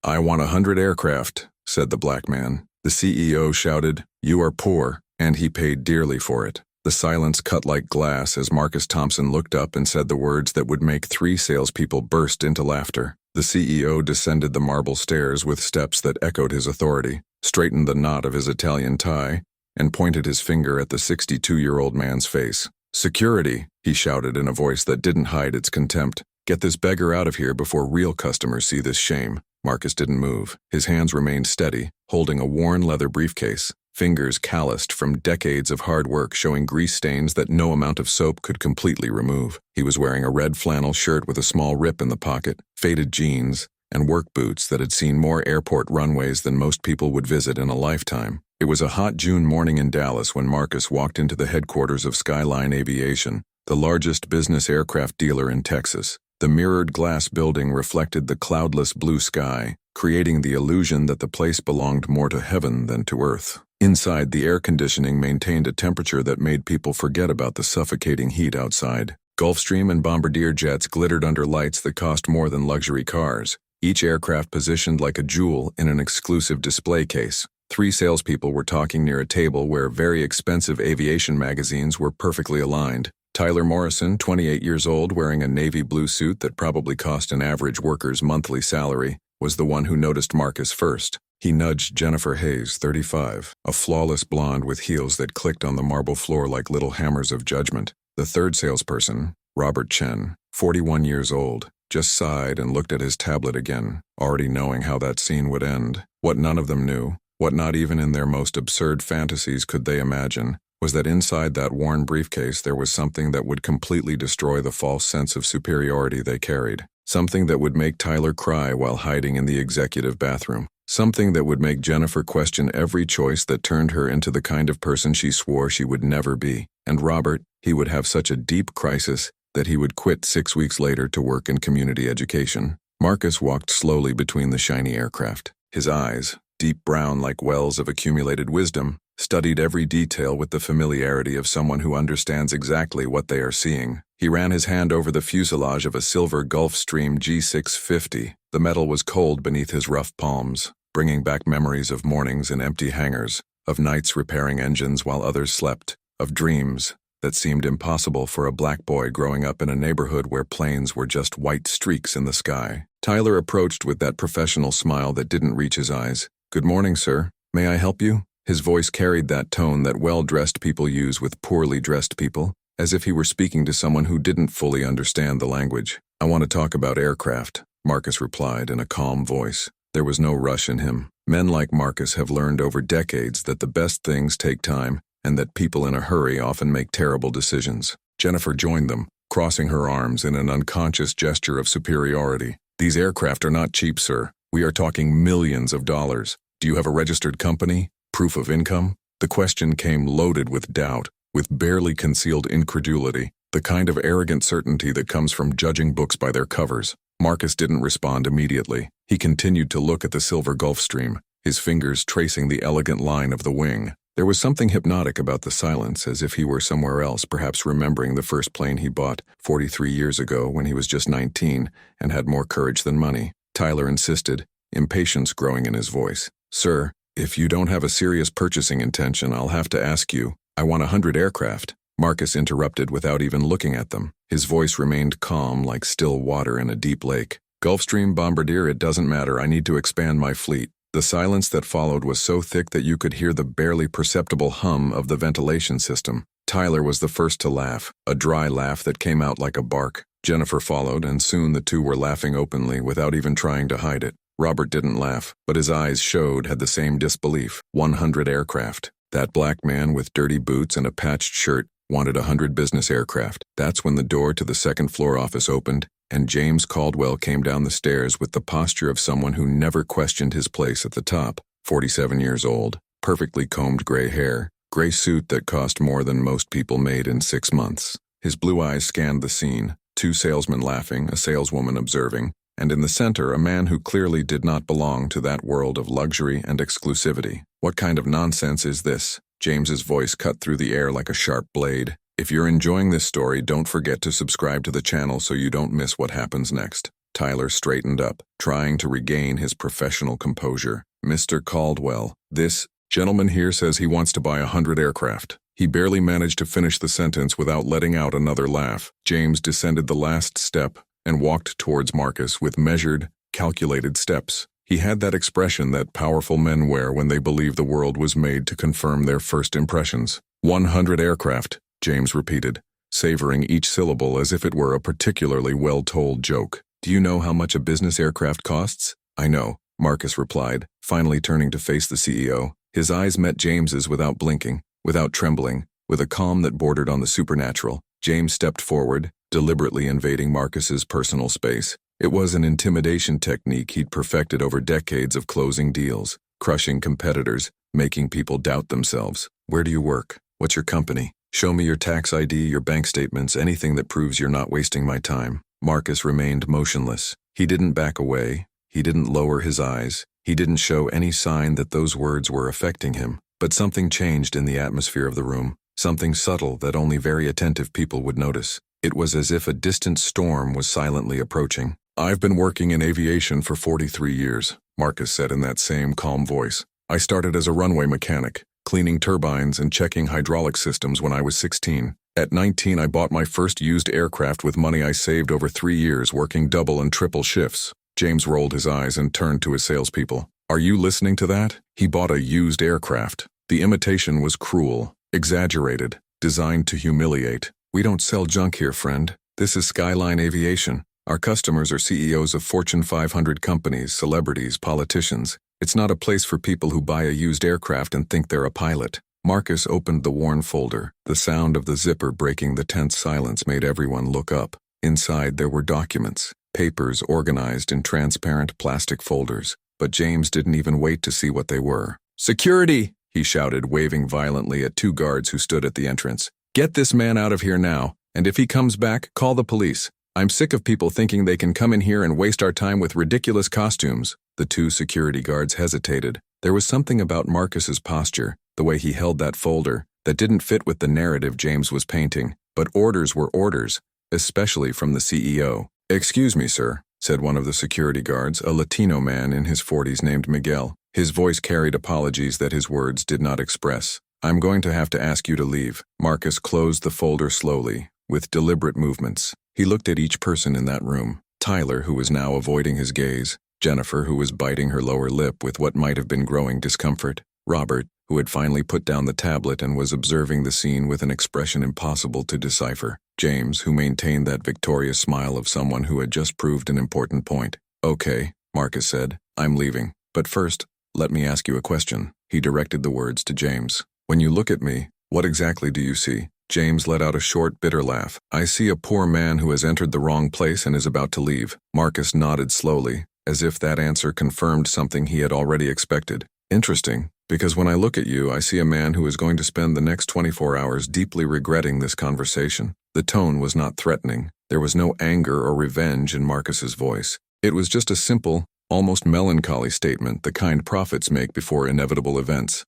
"I want 100 aircraft," said the black man. The CEO shouted, "You are poor," and he paid dearly for it. The silence cut like glass as Marcus Thompson looked up and said the words that would make 3 salespeople burst into laughter. The CEO descended the marble stairs with steps that echoed his authority, straightened the knot of his Italian tie, and pointed his finger at the 62-year-old man's face. "Security," he shouted in a voice that didn't hide its contempt. "Get this beggar out of here before real customers see this shame." Marcus didn't move. His hands remained steady, holding a worn leather briefcase, fingers calloused from decades of hard work showing grease stains that no amount of soap could completely remove. He was wearing a red flannel shirt with a small rip in the pocket, faded jeans, and work boots that had seen more airport runways than most people would visit in a lifetime. It was a hot June morning in Dallas when Marcus walked into the headquarters of Skyline Aviation, the largest business aircraft dealer in Texas. The mirrored glass building reflected the cloudless blue sky, creating the illusion that the place belonged more to heaven than to earth. Inside, the air conditioning maintained a temperature that made people forget about the suffocating heat outside. Gulfstream and Bombardier jets glittered under lights that cost more than luxury cars, each aircraft positioned like a jewel in an exclusive display case. 3 salespeople were talking near a table where very expensive aviation magazines were perfectly aligned. Tyler Morrison, 28 years old, wearing a navy blue suit that probably cost an average worker's monthly salary, was the one who noticed Marcus first. He nudged Jennifer Hayes, 35, a flawless blonde with heels that clicked on the marble floor like little hammers of judgment. The third salesperson, Robert Chen, 41 years old, just sighed and looked at his tablet again, already knowing how that scene would end. What none of them knew, what not even in their most absurd fantasies could they imagine, was that inside that worn briefcase there was something that would completely destroy the false sense of superiority they carried. Something that would make Tyler cry while hiding in the executive bathroom. Something that would make Jennifer question every choice that turned her into the kind of person she swore she would never be. And Robert, he would have such a deep crisis that he would quit 6 weeks later to work in community education. Marcus walked slowly between the shiny aircraft. His eyes, deep brown like wells of accumulated wisdom, studied every detail with the familiarity of someone who understands exactly what they are seeing. He ran his hand over the fuselage of a silver Gulfstream G650. The metal was cold beneath his rough palms, bringing back memories of mornings in empty hangars, of nights repairing engines while others slept, of dreams that seemed impossible for a black boy growing up in a neighborhood where planes were just white streaks in the sky. Tyler approached with that professional smile that didn't reach his eyes. "Good morning, sir. May I help you?" His voice carried that tone that well-dressed people use with poorly dressed people, as if he were speaking to someone who didn't fully understand the language. "I want to talk about aircraft," Marcus replied in a calm voice. There was no rush in him. Men like Marcus have learned over decades that the best things take time, and that people in a hurry often make terrible decisions. Jennifer joined them, crossing her arms in an unconscious gesture of superiority. "These aircraft are not cheap, sir. We are talking millions of dollars. Do you have a registered company? Proof of income?" The question came loaded with doubt, with barely concealed incredulity, the kind of arrogant certainty that comes from judging books by their covers. Marcus didn't respond immediately. He continued to look at the silver Gulfstream, his fingers tracing the elegant line of the wing. There was something hypnotic about the silence, as if he were somewhere else, perhaps remembering the first plane he bought 43 years ago when he was just 19 and had more courage than money. Tyler insisted, impatience growing in his voice. "Sir, if you don't have a serious purchasing intention, I'll have to ask you. I want 100 aircraft." Marcus interrupted without even looking at them. His voice remained calm like still water in a deep lake. "Gulfstream, Bombardier, it doesn't matter. I need to expand my fleet." The silence that followed was so thick that you could hear the barely perceptible hum of the ventilation system. Tyler was the first to laugh, a dry laugh that came out like a bark. Jennifer followed, and soon the two were laughing openly without even trying to hide it. Robert didn't laugh, but his eyes had the same disbelief. 100 aircraft. That black man with dirty boots and a patched shirt wanted 100 business aircraft. That's when the door to the second-floor office opened, and James Caldwell came down the stairs with the posture of someone who never questioned his place at the top. 47 years old, perfectly combed gray hair, gray suit that cost more than most people made in 6 months. His blue eyes scanned the scene, 2 salesmen laughing, a saleswoman observing, and in the center a man who clearly did not belong to that world of luxury and exclusivity. "What kind of nonsense is this?" James's voice cut through the air like a sharp blade. "If you're enjoying this story, don't forget to subscribe to the channel so you don't miss what happens next." Tyler straightened up, trying to regain his professional composure. Mr. Caldwell, this gentleman here says he wants to buy 100 aircraft. He barely managed to finish the sentence without letting out another laugh. James descended the last step and walked towards Marcus with measured, calculated steps. He had that expression that powerful men wear when they believe the world was made to confirm their first impressions. 100 aircraft, James repeated, savoring each syllable as if it were a particularly well-told joke. Do you know how much a business aircraft costs? I know, Marcus replied, finally turning to face the CEO. His eyes met James's without blinking, without trembling, with a calm that bordered on the supernatural. James stepped forward, deliberately invading Marcus's personal space. It was an intimidation technique he'd perfected over decades of closing deals, crushing competitors, making people doubt themselves. Where do you work? What's your company? Show me your tax ID, your bank statements, anything that proves you're not wasting my time. Marcus remained motionless. He didn't back away. He didn't lower his eyes. He didn't show any sign that those words were affecting him. But something changed in the atmosphere of the room, something subtle that only very attentive people would notice. It was as if a distant storm was silently approaching. I've been working in aviation for 43 years, Marcus said in that same calm voice. I started as a runway mechanic, cleaning turbines and checking hydraulic systems when I was 16. At 19, I bought my first used aircraft with money I saved over 3 years working double and triple shifts. James rolled his eyes and turned to his salespeople. Are you listening to that? He bought a used aircraft. The imitation was cruel, exaggerated, designed to humiliate. We don't sell junk here, friend. This is Skyline Aviation. Our customers are CEOs of Fortune 500 companies, celebrities, politicians. It's not a place for people who buy a used aircraft and think they're a pilot. Marcus opened the worn folder. The sound of the zipper breaking the tense silence made everyone look up. Inside there were documents, papers organized in transparent plastic folders. But James didn't even wait to see what they were. Security! He shouted, waving violently at 2 guards who stood at the entrance. Get this man out of here now, and if he comes back, call the police. I'm sick of people thinking they can come in here and waste our time with ridiculous costumes. The 2 security guards hesitated. There was something about Marcus's posture, the way he held that folder, that didn't fit with the narrative James was painting. But orders were orders, especially from the CEO. Excuse me, sir, said one of the security guards, a Latino man in his 40s named Miguel. His voice carried apologies that his words did not express. I'm going to have to ask you to leave. Marcus closed the folder slowly, with deliberate movements. He looked at each person in that room. Tyler, who was now avoiding his gaze. Jennifer, who was biting her lower lip with what might have been growing discomfort. Robert, who had finally put down the tablet and was observing the scene with an expression impossible to decipher. James, who maintained that victorious smile of someone who had just proved an important point. Okay, Marcus said, I'm leaving. But first, let me ask you a question. He directed the words to James. When you look at me, what exactly do you see? James let out a short, bitter laugh. I see a poor man who has entered the wrong place and is about to leave. Marcus nodded slowly, as if that answer confirmed something he had already expected. Interesting, because when I look at you, I see a man who is going to spend the next 24 hours deeply regretting this conversation. The tone was not threatening. There was no anger or revenge in Marcus's voice. It was just a simple, almost melancholy statement, the kind prophets make before inevitable events.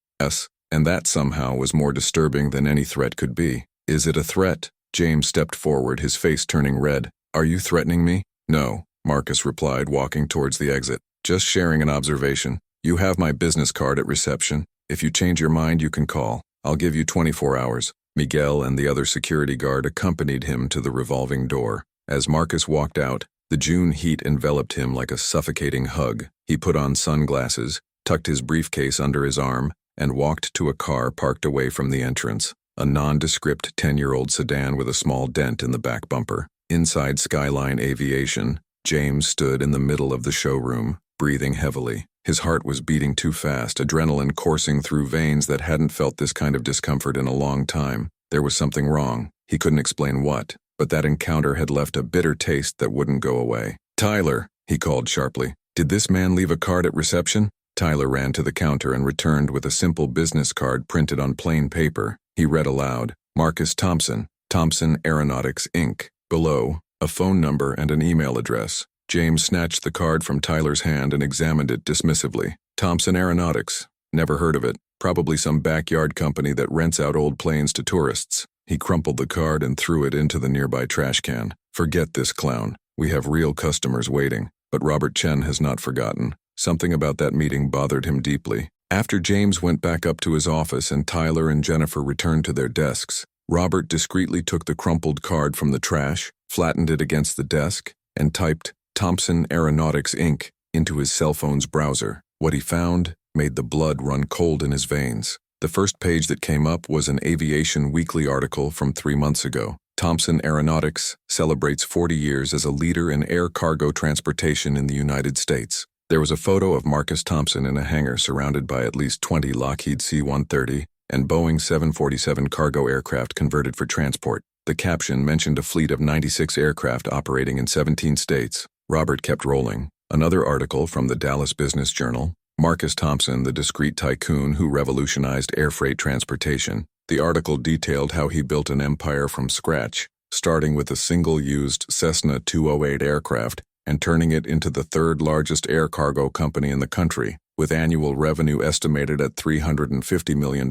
And that somehow was more disturbing than any threat could be. Is it a threat? James stepped forward, his face turning red. Are you threatening me? No, Marcus replied, walking towards the exit. Just sharing an observation. You have my business card at reception. If you change your mind, you can call. I'll give you 24 hours. Miguel and the other security guard accompanied him to the revolving door. As Marcus walked out, the June heat enveloped him like a suffocating hug. He put on sunglasses, tucked his briefcase under his arm, and walked to a car parked away from the entrance, a nondescript 10-year-old sedan with a small dent in the back bumper. Inside Skyline Aviation, James stood in the middle of the showroom, breathing heavily. His heart was beating too fast, adrenaline coursing through veins that hadn't felt this kind of discomfort in a long time. There was something wrong. He couldn't explain what, but that encounter had left a bitter taste that wouldn't go away. Tyler, he called sharply. Did this man leave a card at reception? Tyler ran to the counter and returned with a simple business card printed on plain paper. He read aloud, Marcus Thompson, Thompson Aeronautics, Inc. Below, a phone number and an email address. James snatched the card from Tyler's hand and examined it dismissively. Thompson Aeronautics. Never heard of it. Probably some backyard company that rents out old planes to tourists. He crumpled the card and threw it into the nearby trash can. Forget this clown. We have real customers waiting, but Robert Chen has not forgotten. Something about that meeting bothered him deeply. After James went back up to his office and Tyler and Jennifer returned to their desks, Robert discreetly took the crumpled card from the trash, flattened it against the desk, and typed Thompson Aeronautics Inc. into his cell phone's browser. What he found made the blood run cold in his veins. The first page that came up was an Aviation Weekly article from 3 months ago. Thompson Aeronautics celebrates 40 years as a leader in air cargo transportation in the United States. There was a photo of Marcus Thompson in a hangar surrounded by at least 20 Lockheed C-130 and Boeing 747 cargo aircraft converted for transport. The caption mentioned a fleet of 96 aircraft operating in 17 states. Robert kept rolling. Another article from the Dallas Business Journal. Marcus Thompson, the discreet tycoon who revolutionized air freight transportation. The article detailed how he built an empire from scratch, starting with a single-used Cessna 208 aircraft and turning it into the third largest air cargo company in the country, with annual revenue estimated at $350 million.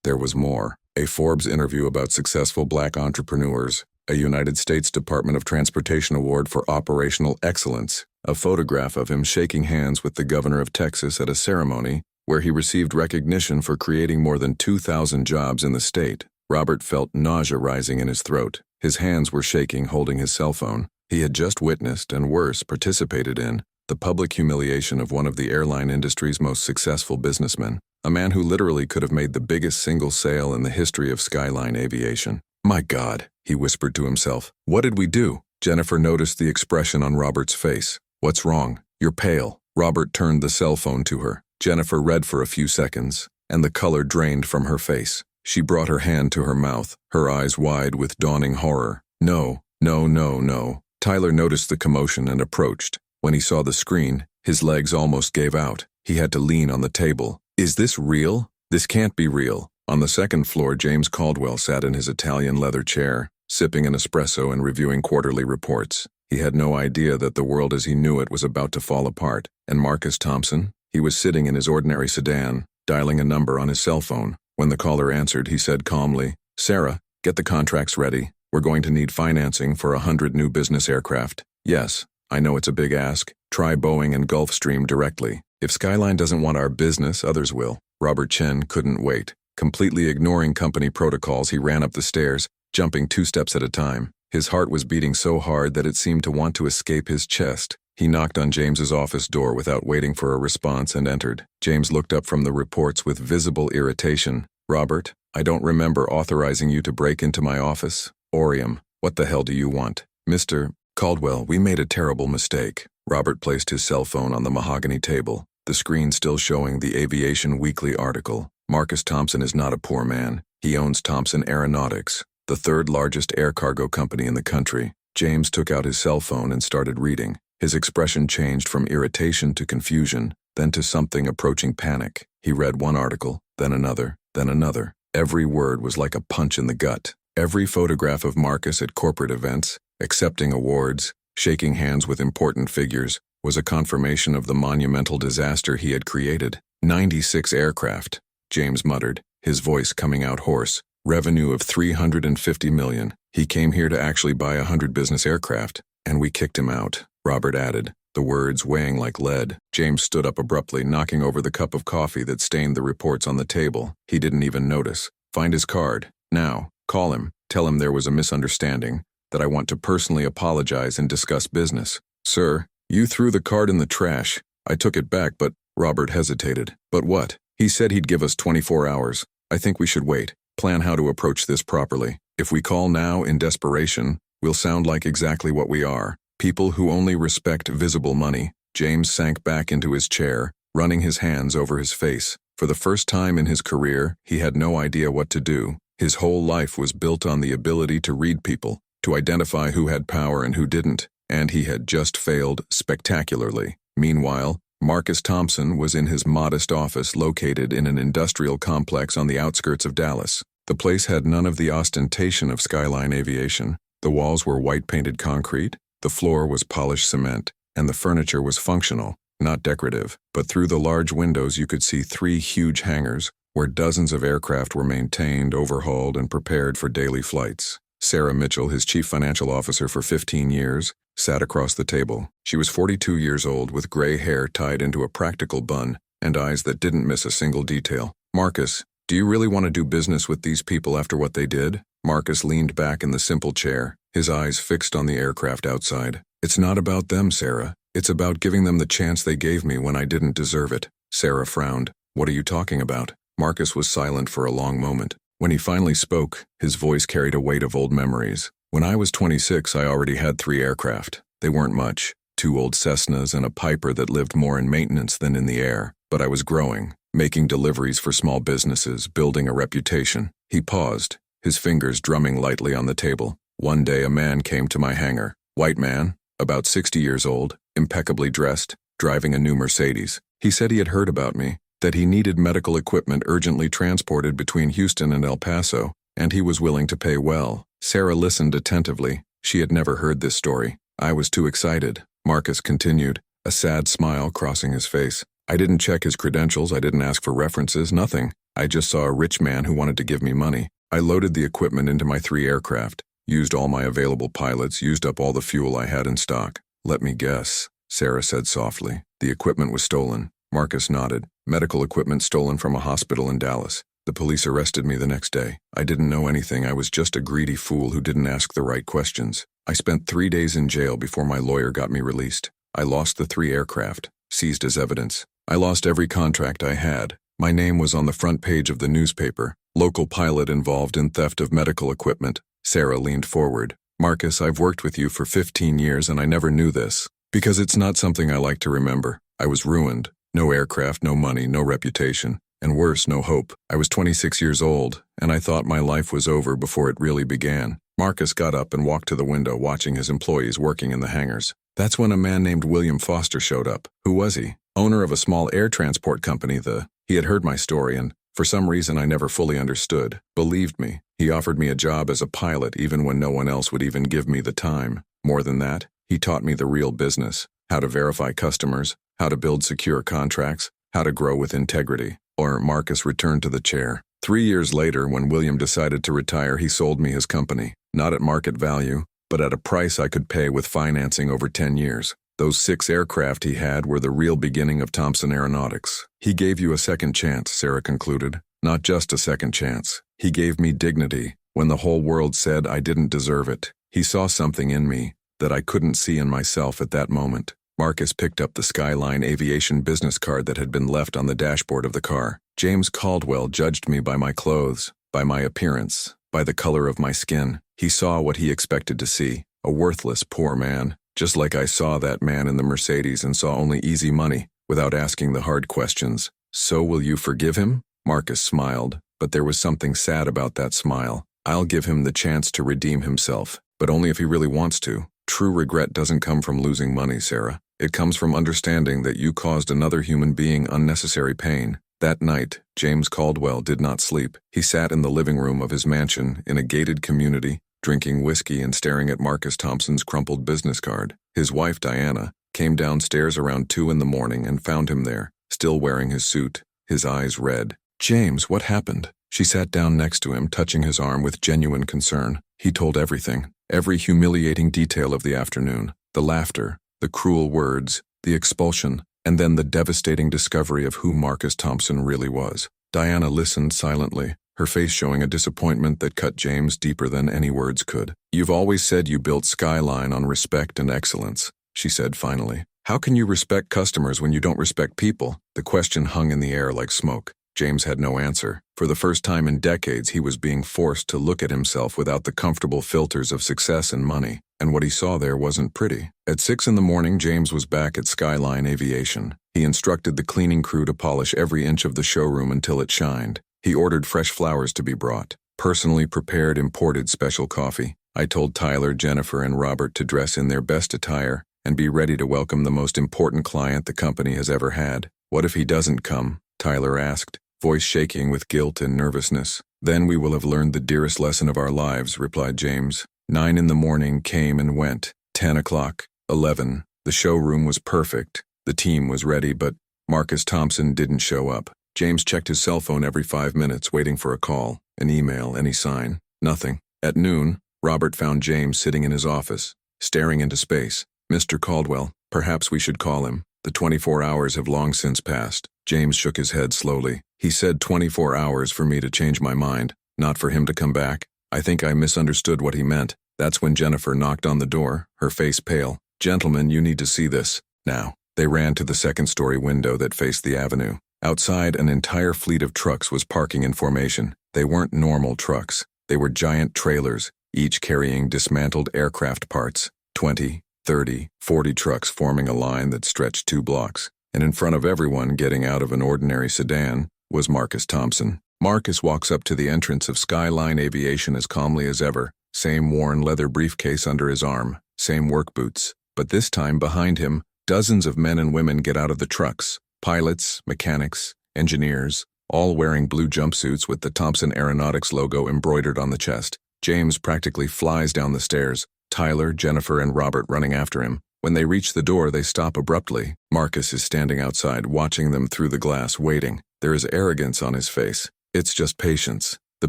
There was more. A Forbes interview about successful black entrepreneurs, a United States Department of Transportation Award for Operational Excellence, a photograph of him shaking hands with the governor of Texas at a ceremony where he received recognition for creating more than 2,000 jobs in the state. Robert felt nausea rising in his throat. His hands were shaking, holding his cell phone. He had just witnessed, and worse, participated in, the public humiliation of one of the airline industry's most successful businessmen, a man who literally could have made the biggest single sale in the history of skyline aviation. My God, he whispered to himself. What did we do? Jennifer noticed the expression on Robert's face. What's wrong? You're pale. Robert turned the cell phone to her. Jennifer read for a few seconds, and the color drained from her face. She brought her hand to her mouth, her eyes wide with dawning horror. No, no, no, no. Tyler noticed the commotion and approached. When he saw the screen, his legs almost gave out. He had to lean on the table. Is this real? This can't be real. On the second floor, James Caldwell sat in his Italian leather chair, sipping an espresso and reviewing quarterly reports. He had no idea that the world as he knew it was about to fall apart. And Marcus Thompson? He was sitting in his ordinary sedan, dialing a number on his cell phone. When the caller answered, he said calmly, Sarah, get the contracts ready. We're going to need financing for 100 new business aircraft. Yes, I know it's a big ask. Try Boeing and Gulfstream directly. If Skyline doesn't want our business, others will. Robert Chen couldn't wait. Completely ignoring company protocols, he ran up the stairs, jumping 2 steps at a time. His heart was beating so hard that it seemed to want to escape his chest. He knocked on James's office door without waiting for a response and entered. James looked up from the reports with visible irritation. Robert, I don't remember authorizing you to break into my office. Orium, what the hell do you want? Mr. Caldwell, we made a terrible mistake. Robert placed his cell phone on the mahogany table, the screen still showing the Aviation Weekly article. Marcus Thompson is not a poor man. He owns Thompson Aeronautics, the third largest air cargo company in the country. James took out his cell phone and started reading. His expression changed from irritation to confusion, then to something approaching panic. He read one article, then another, then another. Every word was like a punch in the gut. Every photograph of Marcus at corporate events, accepting awards, shaking hands with important figures, was a confirmation of the monumental disaster he had created. 96 aircraft, James muttered, his voice coming out hoarse. Revenue of $350 million. He came here to actually buy 100 business aircraft, and we kicked him out, Robert added, the words weighing like lead. James stood up abruptly, knocking over the cup of coffee that stained the reports on the table. He didn't even notice. Find his card. Now. Call him. Tell him there was a misunderstanding, that I want to personally apologize and discuss business. Sir, you threw the card in the trash. I took it back, but Robert hesitated. But what? He said he'd give us 24 hours. I think we should wait. Plan how to approach this properly. If we call now in desperation, we'll sound like exactly what we are. People who only respect visible money. James sank back into his chair, running his hands over his face. For the first time in his career, he had no idea what to do. His whole life was built on the ability to read people, to identify who had power and who didn't, and he had just failed spectacularly. Meanwhile, Marcus Thompson was in his modest office located in an industrial complex on the outskirts of Dallas. The place had none of the ostentation of skyline aviation. The walls were white-painted concrete, the floor was polished cement, and the furniture was functional, not decorative. But through the large windows you could see 3 huge hangars, where dozens of aircraft were maintained, overhauled, and prepared for daily flights. Sarah Mitchell, his chief financial officer for 15 years, sat across the table. She was 42 years old with gray hair tied into a practical bun and eyes that didn't miss a single detail. "Marcus, do you really want to do business with these people after what they did?" Marcus leaned back in the simple chair, his eyes fixed on the aircraft outside. "It's not about them, Sarah. It's about giving them the chance they gave me when I didn't deserve it." Sarah frowned. "What are you talking about?" Marcus was silent for a long moment. When he finally spoke, his voice carried a weight of old memories. "When I was 26, I already had 3 aircraft. They weren't much, 2 old Cessnas and a Piper that lived more in maintenance than in the air. But I was growing, making deliveries for small businesses, building a reputation." He paused, his fingers drumming lightly on the table. "One day a man came to my hangar. White man, about 60 years old, impeccably dressed, driving a new Mercedes. He said he had heard about me, that he needed medical equipment urgently transported between Houston and El Paso, and he was willing to pay well." Sarah listened attentively. She had never heard this story. "I was too excited," Marcus continued, a sad smile crossing his face. "I didn't check his credentials, I didn't ask for references, nothing. I just saw a rich man who wanted to give me money. I loaded the equipment into my 3 aircraft, used all my available pilots, used up all the fuel I had in stock." "Let me guess," Sarah said softly. "The equipment was stolen." Marcus nodded. "Medical equipment stolen from a hospital in Dallas. The police arrested me the next day. I didn't know anything. I was just a greedy fool who didn't ask the right questions. I spent 3 days in jail before my lawyer got me released. I lost the 3 aircraft, seized as evidence. I lost every contract I had. My name was on the front page of the newspaper. Local pilot involved in theft of medical equipment." Sarah leaned forward. "Marcus, I've worked with you for 15 years and I never knew this. Because it's not something I like to remember. I was ruined. No aircraft, no money, no reputation. And worse, no hope. I was 26 years old, and I thought my life was over before it really began." Marcus got up and walked to the window, watching his employees working in the hangars. "That's when a man named William Foster showed up." "Who was he?" "Owner of a small air transport company. He had heard my story, and for some reason I never fully understood. Believed me. He offered me a job as a pilot even when no one else would even give me the time. More than that, he taught me the real business. How to verify customers, how to build secure contracts, how to grow with integrity." Marcus returned to the chair. 3 years later, when William decided to retire, he sold me his company. Not at market value, but at a price I could pay with financing over 10 years. Those 6 aircraft he had were the real beginning of Thompson Aeronautics. "He gave you a second chance," Sarah concluded. "Not just a second chance. He gave me dignity when the whole world said I didn't deserve it. He saw something in me that I couldn't see in myself at that moment." Marcus picked up the Skyline Aviation business card that had been left on the dashboard of the car. "James Caldwell judged me by my clothes, by my appearance, by the color of my skin. He saw what he expected to see, a worthless, poor man, just like I saw that man in the Mercedes and saw only easy money, without asking the hard questions. So will you forgive him?" Marcus smiled, but there was something sad about that smile. "I'll give him the chance to redeem himself, but only if he really wants to. True regret doesn't come from losing money, Sarah. It comes from understanding that you caused another human being unnecessary pain." That night, James Caldwell did not sleep. He sat in the living room of his mansion in a gated community, drinking whiskey and staring at Marcus Thompson's crumpled business card. His wife, Diana, came downstairs around 2 in the morning and found him there, still wearing his suit, his eyes red. "James, what happened?" She sat down next to him, touching his arm with genuine concern. He told everything, every humiliating detail of the afternoon, the laughter, the cruel words, the expulsion, and then the devastating discovery of who Marcus Thompson really was. Diana listened silently, her face showing a disappointment that cut James deeper than any words could. "You've always said you built Skyline on respect and excellence," she said finally. "How can you respect customers when you don't respect people?" The question hung in the air like smoke. James had no answer. For the first time in decades, he was being forced to look at himself without the comfortable filters of success and money, and what he saw there wasn't pretty. At 6 in the morning, James was back at Skyline Aviation. He instructed the cleaning crew to polish every inch of the showroom until it shined. He ordered fresh flowers to be brought, personally prepared imported special coffee. I told Tyler, Jennifer, and Robert to dress in their best attire and be ready to welcome the most important client the company has ever had. "What if he doesn't come?" Tyler asked, voice shaking with guilt and nervousness. "Then we will have learned the dearest lesson of our lives," replied James. 9 in the morning came and went. 10 o'clock, 11. The showroom was perfect. The team was ready, but Marcus Thompson didn't show up. James checked his cell phone every 5 minutes, waiting for a call, an email, any sign. Nothing. At noon, Robert found James sitting in his office, staring into space. Mr. Caldwell, perhaps we should call him. The 24 hours have long since passed. James shook his head slowly. He said 24 hours for me to change my mind, not for him to come back. I think I misunderstood what he meant. That's when Jennifer knocked on the door, her face pale. Gentlemen, you need to see this. Now. They ran to the second-story window that faced the avenue. Outside, an entire fleet of trucks was parking in formation. They weren't normal trucks. They were giant trailers, each carrying dismantled aircraft parts. 20, 30, 40 trucks forming a line that stretched 2 blocks. And in front of everyone getting out of an ordinary sedan was Marcus Thompson. Marcus walks up to the entrance of Skyline Aviation as calmly as ever. Same worn leather briefcase under his arm, same work boots. But this time, behind him, dozens of men and women get out of the trucks. Pilots, mechanics, engineers, all wearing blue jumpsuits with the Thompson Aeronautics logo embroidered on the chest. James practically flies down the stairs, Tyler, Jennifer, and Robert running after him. When they reach the door, they stop abruptly. Marcus is standing outside, watching them through the glass, waiting. There is arrogance on his face. It's just patience. The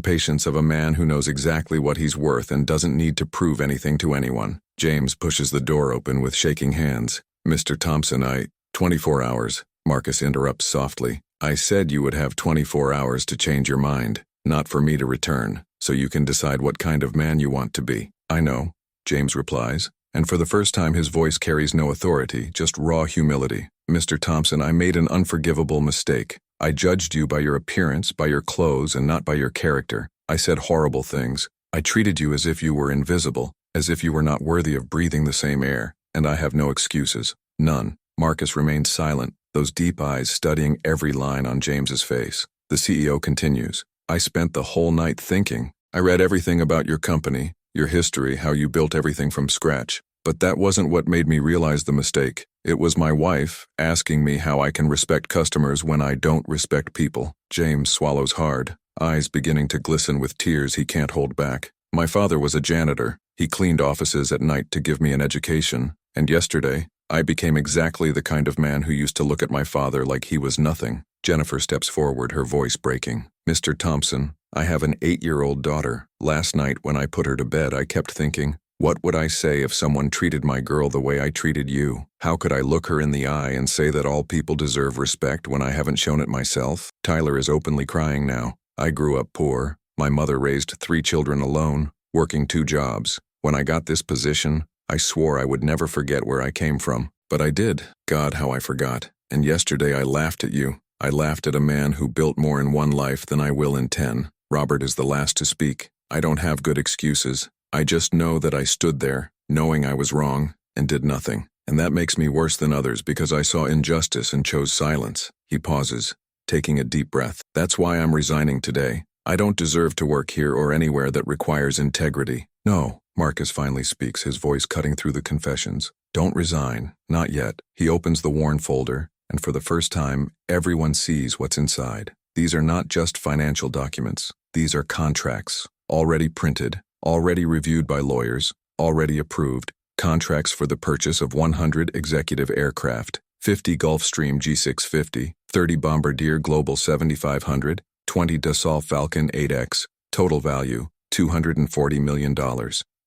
patience of a man who knows exactly what he's worth and doesn't need to prove anything to anyone. James pushes the door open with shaking hands. Mr. Thompson, 24 hours. Marcus interrupts softly. I said you would have 24 hours to change your mind, not for me to return, so you can decide what kind of man you want to be. I know, James replies, and for the first time his voice carries no authority, just raw humility. Mr. Thompson, I made an unforgivable mistake. I judged you by your appearance, by your clothes, and not by your character. I said horrible things. I treated you as if you were invisible, as if you were not worthy of breathing the same air, and I have no excuses. None. Marcus remained silent, those deep eyes studying every line on James's face. The CEO continues. I spent the whole night thinking. I read everything about your company, your history, how you built everything from scratch. But that wasn't what made me realize the mistake. It was my wife asking me how I can respect customers when I don't respect people. James swallows hard, eyes beginning to glisten with tears he can't hold back. My father was a janitor. He cleaned offices at night to give me an education. And yesterday, I became exactly the kind of man who used to look at my father like he was nothing. Jennifer steps forward, her voice breaking. Mr. Thompson, I have an 8-year-old daughter. Last night when I put her to bed, I kept thinking, what would I say if someone treated my girl the way I treated you? How could I look her in the eye and say that all people deserve respect when I haven't shown it myself? Tyler is openly crying now. I grew up poor. My mother raised 3 children alone, working 2 jobs. When I got this position, I swore I would never forget where I came from. But I did. God, how I forgot. And yesterday I laughed at you. I laughed at a man who built more in 1 life than I will in 10. Robert is the last to speak. I don't have good excuses. I just know that I stood there, knowing I was wrong, and did nothing. And that makes me worse than others because I saw injustice and chose silence. He pauses, taking a deep breath. That's why I'm resigning today. I don't deserve to work here or anywhere that requires integrity. No, Marcus finally speaks, his voice cutting through the confessions. Don't resign, not yet. He opens the worn folder, and for the first time, everyone sees what's inside. These are not just financial documents. These are contracts, already printed, already reviewed by lawyers, already approved, contracts for the purchase of 100 executive aircraft, 50 Gulfstream G650, 30 Bombardier Global 7500, 20 Dassault Falcon 8X, total value, $240 million.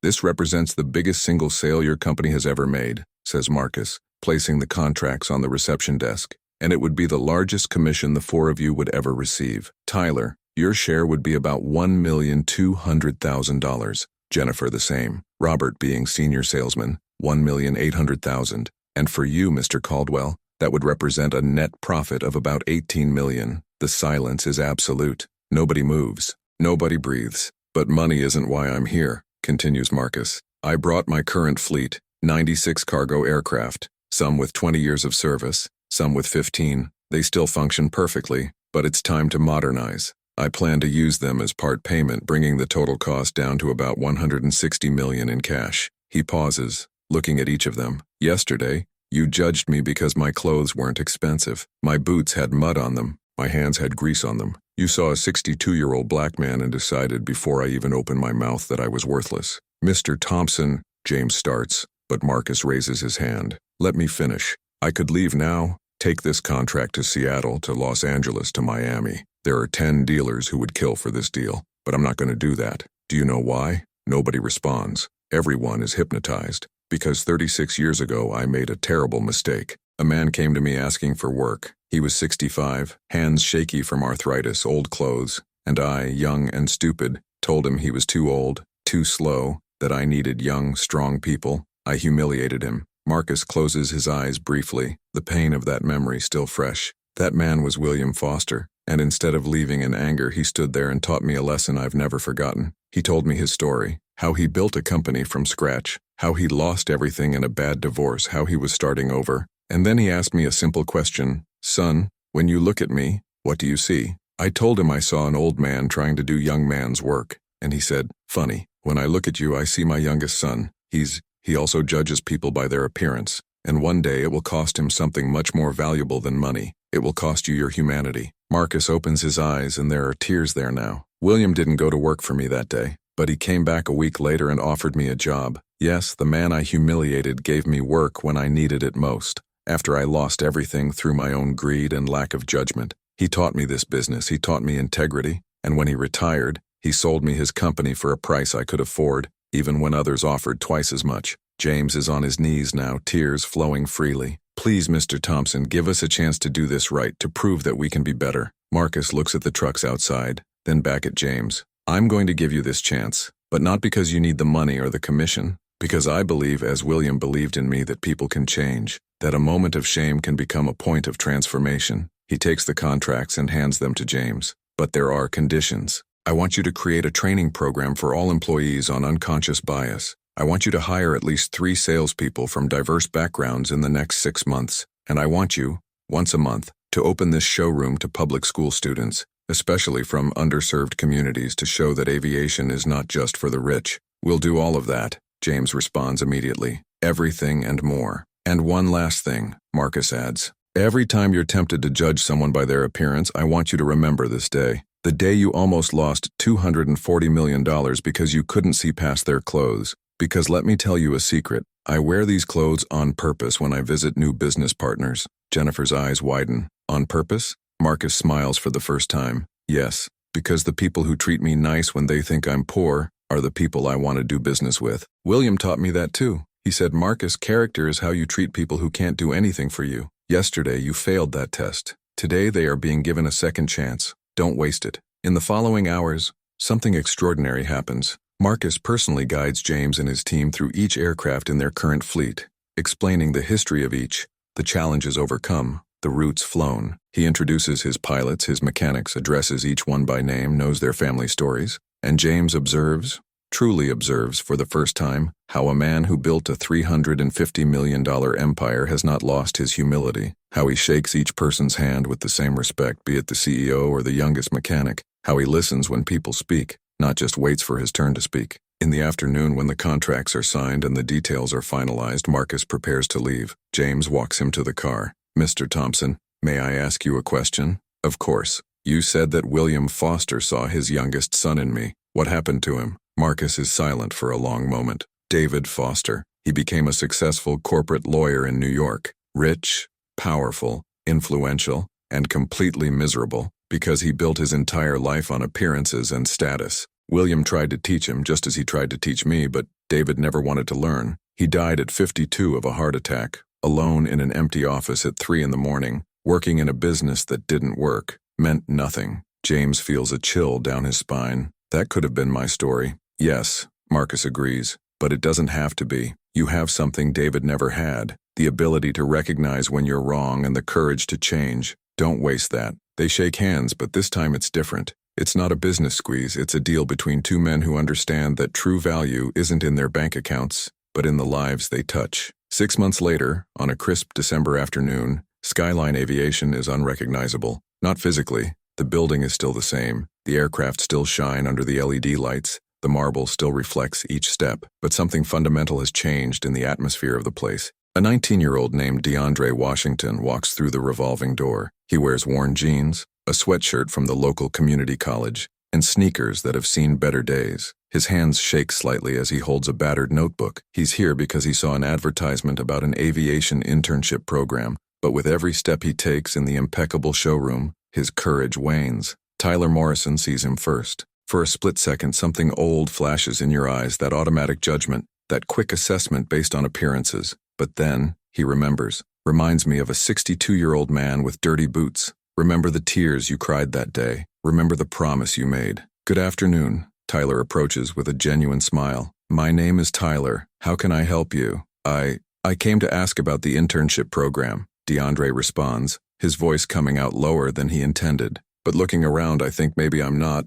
This represents the biggest single sale your company has ever made, says Marcus, placing the contracts on the reception desk. And it would be the largest commission the 4 of you would ever receive. Tyler, your share would be about $1,200,000. Jennifer the same. Robert being senior salesman, $1,800,000. And for you, Mr. Caldwell, that would represent a net profit of about $18 million. The silence is absolute. Nobody moves. Nobody breathes. But money isn't why I'm here, continues Marcus. I brought my current fleet, 96 cargo aircraft, some with 20 years of service, some with 15. They still function perfectly, but it's time to modernize. I plan to use them as part payment, bringing the total cost down to about $160 million in cash. He pauses, looking at each of them. Yesterday, you judged me because my clothes weren't expensive. My boots had mud on them. My hands had grease on them. You saw a 62-year-old black man and decided before I even opened my mouth that I was worthless. Mr. Thompson, James starts, but Marcus raises his hand. Let me finish. I could leave now, take this contract to Seattle, to Los Angeles, to Miami. There are 10 dealers who would kill for this deal, but I'm not going to do that. Do you know why? Nobody responds. Everyone is hypnotized. Because 36 years ago I made a terrible mistake. A man came to me asking for work. He was 65, hands shaky from arthritis, old clothes, and I, young and stupid, told him he was too old, too slow, that I needed young, strong people. I humiliated him. Marcus closes his eyes briefly, the pain of that memory still fresh. That man was William Foster, and instead of leaving in anger, he stood there and taught me a lesson I've never forgotten. He told me his story, how he built a company from scratch, how he lost everything in a bad divorce, how he was starting over. And then he asked me a simple question, "Son, when you look at me, what do you see?" I told him I saw an old man trying to do young man's work, and he said, "Funny, when I look at you, I see my youngest son. He also judges people by their appearance, and one day it will cost him something much more valuable than money. It will cost you your humanity." Marcus opens his eyes, and there are tears there now. William didn't go to work for me that day, but he came back a week later and offered me a job. Yes, the man I humiliated gave me work when I needed it most. After I lost everything through my own greed and lack of judgment, he taught me this business, he taught me integrity, and when he retired, he sold me his company for a price I could afford, even when others offered twice as much. James is on his knees now, tears flowing freely. "Please, Mr. Thompson, give us a chance to do this right, to prove that we can be better." Marcus looks at the trucks outside, then back at James. "I'm going to give you this chance, but not because you need the money or the commission, because I believe, as William believed in me, that people can change, that a moment of shame can become a point of transformation." He takes the contracts and hands them to James. "But there are conditions. I want you to create a training program for all employees on unconscious bias. I want you to hire at least 3 salespeople from diverse backgrounds in the next 6 months. And I want you, once a month, to open this showroom to public school students, especially from underserved communities, to show that aviation is not just for the rich." "We'll do all of that," James responds immediately. "Everything and more. And one last thing," Marcus adds. "Every time you're tempted to judge someone by their appearance, I want you to remember this day. The day you almost lost $240 million because you couldn't see past their clothes. Because let me tell you a secret, I wear these clothes on purpose when I visit new business partners." Jennifer's eyes widen. "On purpose?" Marcus smiles for the first time. "Yes, because the people who treat me nice when they think I'm poor are the people I want to do business with." William taught me that too. He said, "Marcus, character is how you treat people who can't do anything for you. Yesterday you failed that test. Today they are being given a second chance. Don't waste it." In the following hours, something extraordinary happens. Marcus personally guides James and his team through each aircraft in their current fleet, explaining the history of each, the challenges overcome, the routes flown. He introduces his pilots, his mechanics, addresses each one by name, knows their family stories, and James observes, truly observes for the first time, how a man who built a $350 million empire has not lost his humility, how he shakes each person's hand with the same respect, be it the CEO or the youngest mechanic, how he listens when people speak, not just waits for his turn to speak. In the afternoon, when the contracts are signed and the details are finalized, Marcus prepares to leave. James walks him to the car. "Mr. Thompson, may I ask you a question?" "Of course. You said that William Foster saw his youngest son in me. What happened to him?" Marcus is silent for a long moment. "David Foster. He became a successful corporate lawyer in New York. Rich, powerful, influential, and completely miserable, because he built his entire life on appearances and status. William tried to teach him just as he tried to teach me, but David never wanted to learn. He died at 52 of a heart attack, alone in an empty office at 3 in the morning, working in a business that didn't work, meant nothing." James feels a chill down his spine. "That could have been my story." "Yes," Marcus agrees, "but it doesn't have to be. You have something David never had, the ability to recognize when you're wrong and the courage to change. Don't waste that." They shake hands, but this time it's different. It's not a business squeeze, it's a deal between 2 men who understand that true value isn't in their bank accounts, but in the lives they touch. 6 months later, on a crisp December afternoon, Skyline Aviation is unrecognizable. Not physically. The building is still the same. The aircraft still shine under the LED lights. The marble still reflects each step. But something fundamental has changed in the atmosphere of the place. A 19-year-old named DeAndre Washington walks through the revolving door. He wears worn jeans, a sweatshirt from the local community college, and sneakers that have seen better days. His hands shake slightly as he holds a battered notebook. He's here because he saw an advertisement about an aviation internship program, but with every step he takes in the impeccable showroom, his courage wanes. Tyler Morrison sees him first. For a split second, something old flashes in your eyes, that automatic judgment. that quick assessment based on appearances. But then, he remembers. Reminds me of a 62-year-old man with dirty boots. Remember the tears you cried that day. Remember the promise you made. Good afternoon. Tyler approaches with a genuine smile. My name is Tyler. How can I help you? I came to ask about the internship program. DeAndre responds, his voice coming out lower than he intended. But looking around, I think maybe I'm not.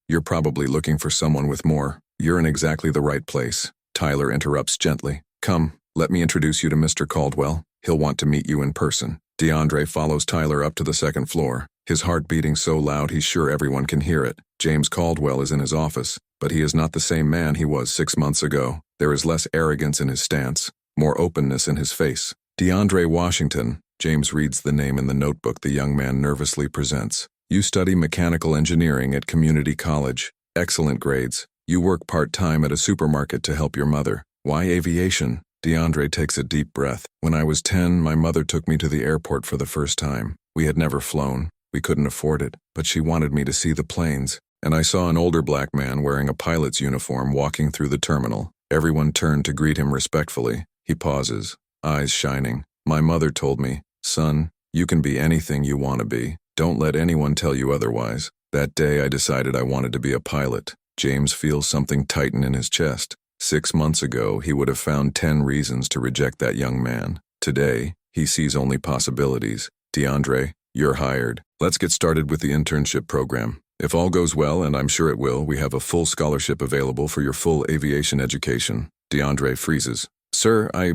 You're probably looking for someone with more. You're in exactly the right place. Tyler interrupts gently. Come, let me introduce you to Mr. Caldwell. He'll want to meet you in person. DeAndre follows Tyler up to the second floor, his heart beating so loud he's sure everyone can hear it. James Caldwell is in his office, but he is not the same man he was 6 months ago. There is less arrogance in his stance, more openness in his face. DeAndre Washington. James reads the name in the notebook the young man nervously presents. You study mechanical engineering at community college. Excellent grades. You work part-time at a supermarket to help your mother. Why aviation? DeAndre takes a deep breath. When I was 10, my mother took me to the airport for the first time. We had never flown. We couldn't afford it, but she wanted me to see the planes. And I saw an older black man wearing a pilot's uniform walking through the terminal. Everyone turned to greet him respectfully. He pauses, eyes shining. My mother told me, son, you can be anything you want to be. Don't let anyone tell you otherwise. That day I decided I wanted to be a pilot. James feels something tighten in his chest. 6 months ago, he would have found 10 reasons to reject that young man. Today, he sees only possibilities. DeAndre, you're hired. Let's get started with the internship program. If all goes well, and I'm sure it will, we have a full scholarship available for your full aviation education. DeAndre freezes. Sir, I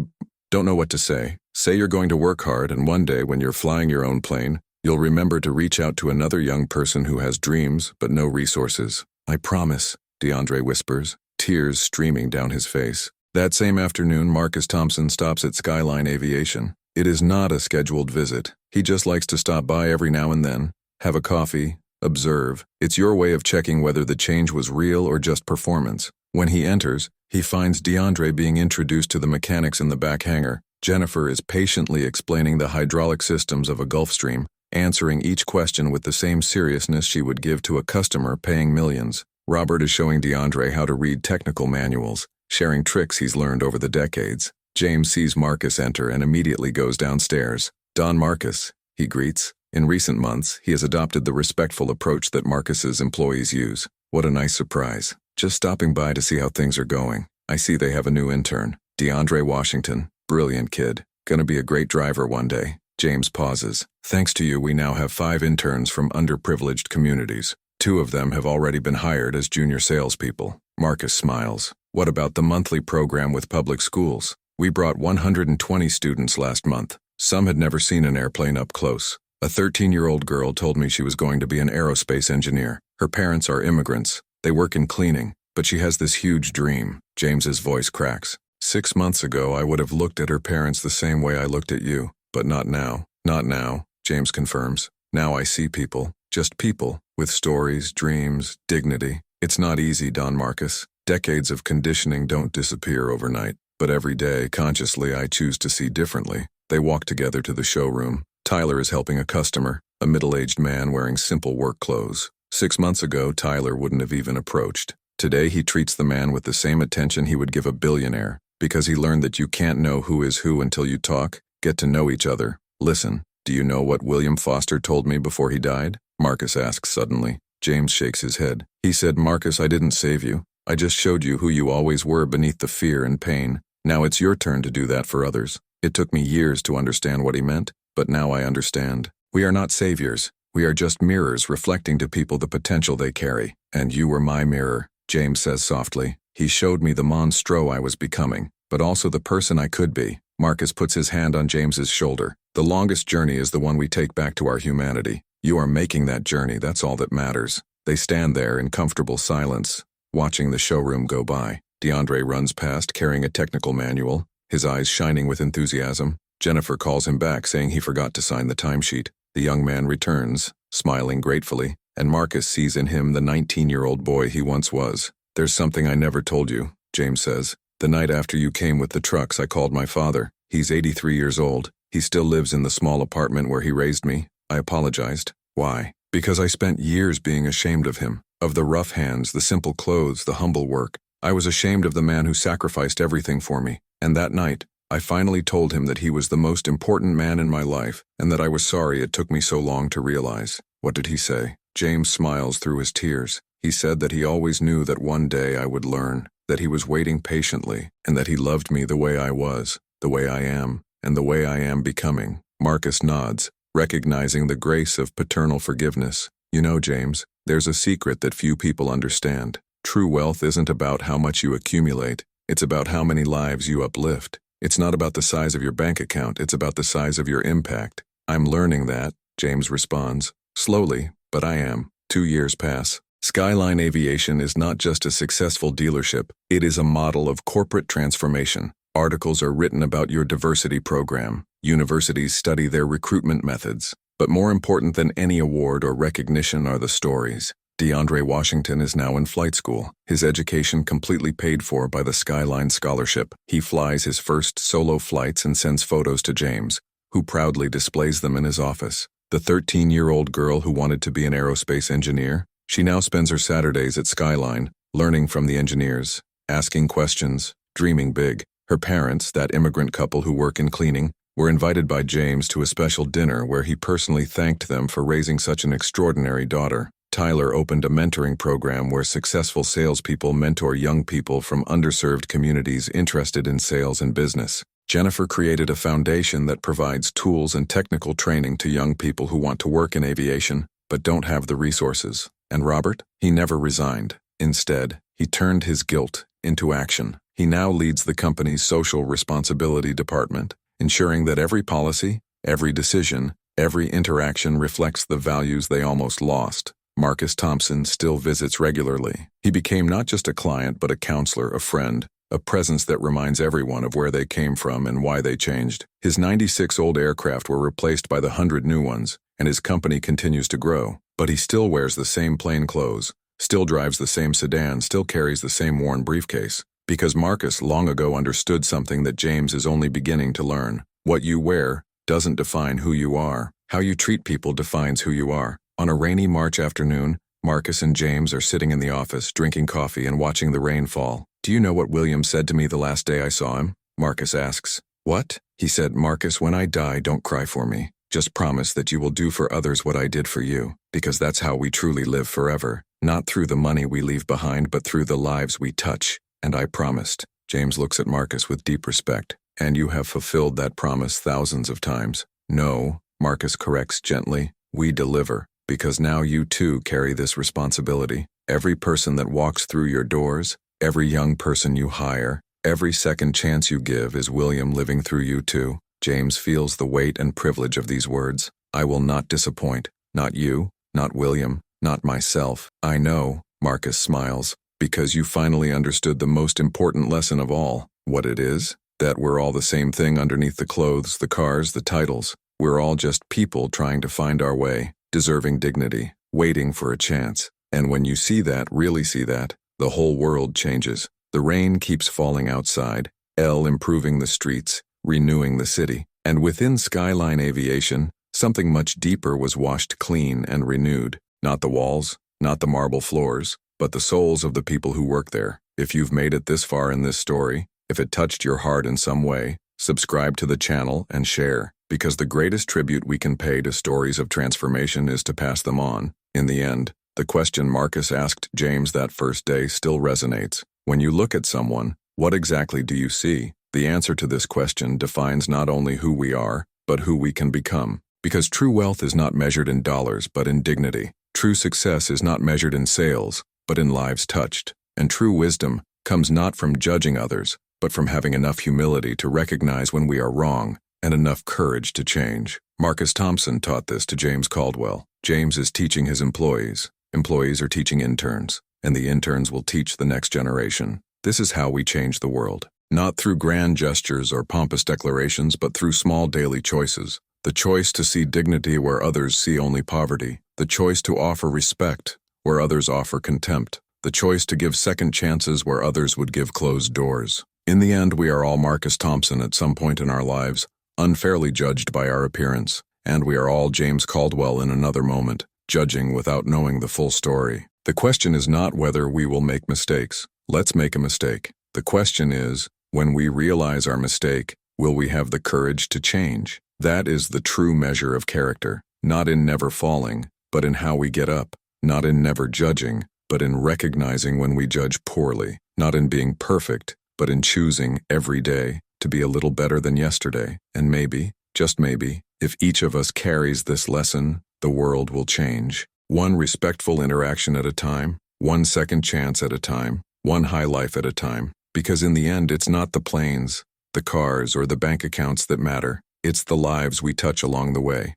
don't know what to say. Say you're going to work hard, and one day when you're flying your own plane, you'll remember to reach out to another young person who has dreams but no resources. I promise, DeAndre whispers, tears streaming down his face. That same afternoon, Marcus Thompson stops at Skyline Aviation. It is not a scheduled visit. He just likes to stop by every now and then, have a coffee, observe. It's your way of checking whether the change was real or just performance. When he enters, he finds DeAndre being introduced to the mechanics in the back hangar. Jennifer is patiently explaining the hydraulic systems of a Gulfstream, answering each question with the same seriousness she would give to a customer paying millions. Robert is showing DeAndre how to read technical manuals, sharing tricks he's learned over the decades. James sees Marcus enter and immediately goes downstairs. Don Marcus, he greets. In recent months, he has adopted the respectful approach that Marcus's employees use. What a nice surprise. Just stopping by to see how things are going. I see they have a new intern. DeAndre Washington. Brilliant kid. Gonna be a great driver one day. James pauses. Thanks to you, we now have 5 interns from underprivileged communities. 2 of them have already been hired as junior salespeople. Marcus smiles. What about the monthly program with public schools? We brought 120 students last month. Some had never seen an airplane up close. A 13-year-old girl told me she was going to be an aerospace engineer. Her parents are immigrants. They work in cleaning, but she has this huge dream. James's voice cracks. 6 months ago, I would have looked at her parents the same way I looked at you. But not now. Not now, James confirms. Now I see people. Just people. With stories, dreams, dignity. It's not easy, Don Marcus. Decades of conditioning don't disappear overnight. But every day, consciously, I choose to see differently. They walk together to the showroom. Tyler is helping a customer, a middle-aged man wearing simple work clothes. 6 months ago, Tyler wouldn't have even approached. Today, he treats the man with the same attention he would give a billionaire, because he learned that you can't know who is who until you talk, get to know each other. Listen, do you know what William Foster told me before he died? Marcus asks suddenly. James shakes his head. He said, Marcus, I didn't save you. I just showed you who you always were beneath the fear and pain. Now it's your turn to do that for others. It took me years to understand what he meant, but now I understand. We are not saviors. We are just mirrors reflecting to people the potential they carry. And you were my mirror, James says softly. He showed me the monstro I was becoming, but also the person I could be. Marcus puts his hand on James's shoulder. The longest journey is the one we take back to our humanity. You are making that journey, that's all that matters. They stand there in comfortable silence, watching the showroom go by. DeAndre runs past carrying a technical manual, his eyes shining with enthusiasm. Jennifer calls him back saying he forgot to sign the timesheet. The young man returns, smiling gratefully, and Marcus sees in him the 19-year-old boy he once was. There's something I never told you, James says. The night after you came with the trucks, I called my father. He's 83 years old. He still lives in the small apartment where he raised me. I apologized. Why? Because I spent years being ashamed of him, of the rough hands, the simple clothes, the humble work. I was ashamed of the man who sacrificed everything for me, and that night, I finally told him that he was the most important man in my life, and that I was sorry it took me so long to realize. What did he say? James smiles through his tears. He said that he always knew that one day I would learn, that he was waiting patiently, and that he loved me the way I was, the way I am, and the way I am becoming. Marcus nods, recognizing the grace of paternal forgiveness. You know, James, there's a secret that few people understand. True wealth isn't about how much you accumulate, it's about how many lives you uplift. It's not about the size of your bank account, it's about the size of your impact. I'm learning that, James responds. Slowly, but I am. 2 years pass. Skyline Aviation is not just a successful dealership, it is a model of corporate transformation. Articles are written about your diversity program. Universities study their recruitment methods. But more important than any award or recognition are the stories. DeAndre Washington is now in flight school, his education completely paid for by the Skyline Scholarship. He flies his first solo flights and sends photos to James, who proudly displays them in his office. The 13-year-old girl who wanted to be an aerospace engineer, she now spends her Saturdays at Skyline, learning from the engineers, asking questions, dreaming big. Her parents, that immigrant couple who work in cleaning, were invited by James to a special dinner where he personally thanked them for raising such an extraordinary daughter. Tyler opened a mentoring program where successful salespeople mentor young people from underserved communities interested in sales and business. Jennifer created a foundation that provides tools and technical training to young people who want to work in aviation but don't have the resources. And Robert? He never resigned. Instead, he turned his guilt into action. He now leads the company's social responsibility department, ensuring that every policy, every decision, every interaction reflects the values they almost lost. Marcus Thompson still visits regularly. He became not just a client but a counselor, a friend, a presence that reminds everyone of where they came from and why they changed. His 96 old aircraft were replaced by the 100 new ones, and his company continues to grow. But he still wears the same plain clothes, still drives the same sedan, still carries the same worn briefcase. Because Marcus long ago understood something that James is only beginning to learn. What you wear doesn't define who you are. How you treat people defines who you are. On a rainy March afternoon, Marcus and James are sitting in the office, drinking coffee and watching the rain fall. Do you know what William said to me the last day I saw him? Marcus asks. What? He said, Marcus, when I die, don't cry for me. Just promise that you will do for others what I did for you, because that's how we truly live forever. Not through the money we leave behind, but through the lives we touch. And I promised. James looks at Marcus with deep respect. And you have fulfilled that promise thousands of times. No, Marcus corrects gently. We deliver. Because now you too carry this responsibility. Every person that walks through your doors, every young person you hire, every second chance you give is William living through you too. James feels the weight and privilege of these words. I will not disappoint. Not you, not William, not myself. I know, Marcus smiles, because you finally understood the most important lesson of all. What it is? That we're all the same thing underneath the clothes, the cars, the titles. We're all just people trying to find our way. Deserving dignity, waiting for a chance. And when you see that, really see that, the whole world changes. The rain keeps falling outside, improving the streets, renewing the city. And within Skyline Aviation, something much deeper was washed clean and renewed. Not the walls, not the marble floors, but the souls of the people who work there. If you've made it this far in this story, if it touched your heart in some way, subscribe to the channel and share. Because the greatest tribute we can pay to stories of transformation is to pass them on. In the end, the question Marcus asked James that first day still resonates. When you look at someone, what exactly do you see? The answer to this question defines not only who we are, but who we can become. Because true wealth is not measured in dollars, but in dignity. True success is not measured in sales, but in lives touched. And true wisdom comes not from judging others, but from having enough humility to recognize when we are wrong, and enough courage to change. Marcus Thompson taught this to James Caldwell. James is teaching his employees. Employees are teaching interns, and the interns will teach the next generation. This is how we change the world. Not through grand gestures or pompous declarations, but through small daily choices. The choice to see dignity where others see only poverty. The choice to offer respect where others offer contempt. The choice to give second chances where others would give closed doors. In the end, we are all Marcus Thompson at some point in our lives, unfairly judged by our appearance, and we are all James Caldwell in another moment, judging without knowing the full story. The question is not whether we will make mistakes. Let's make a mistake. The question is, when we realize our mistake, will we have the courage to change? That is the true measure of character, not in never falling, but in how we get up, not in never judging, but in recognizing when we judge poorly, not in being perfect, but in choosing every day to be a little better than yesterday. And maybe, just maybe, if each of us carries this lesson, the world will change. One respectful interaction at a time, one second chance at a time, one high life at a time. Because in the end, it's not the planes, the cars, or the bank accounts that matter. It's the lives we touch along the way.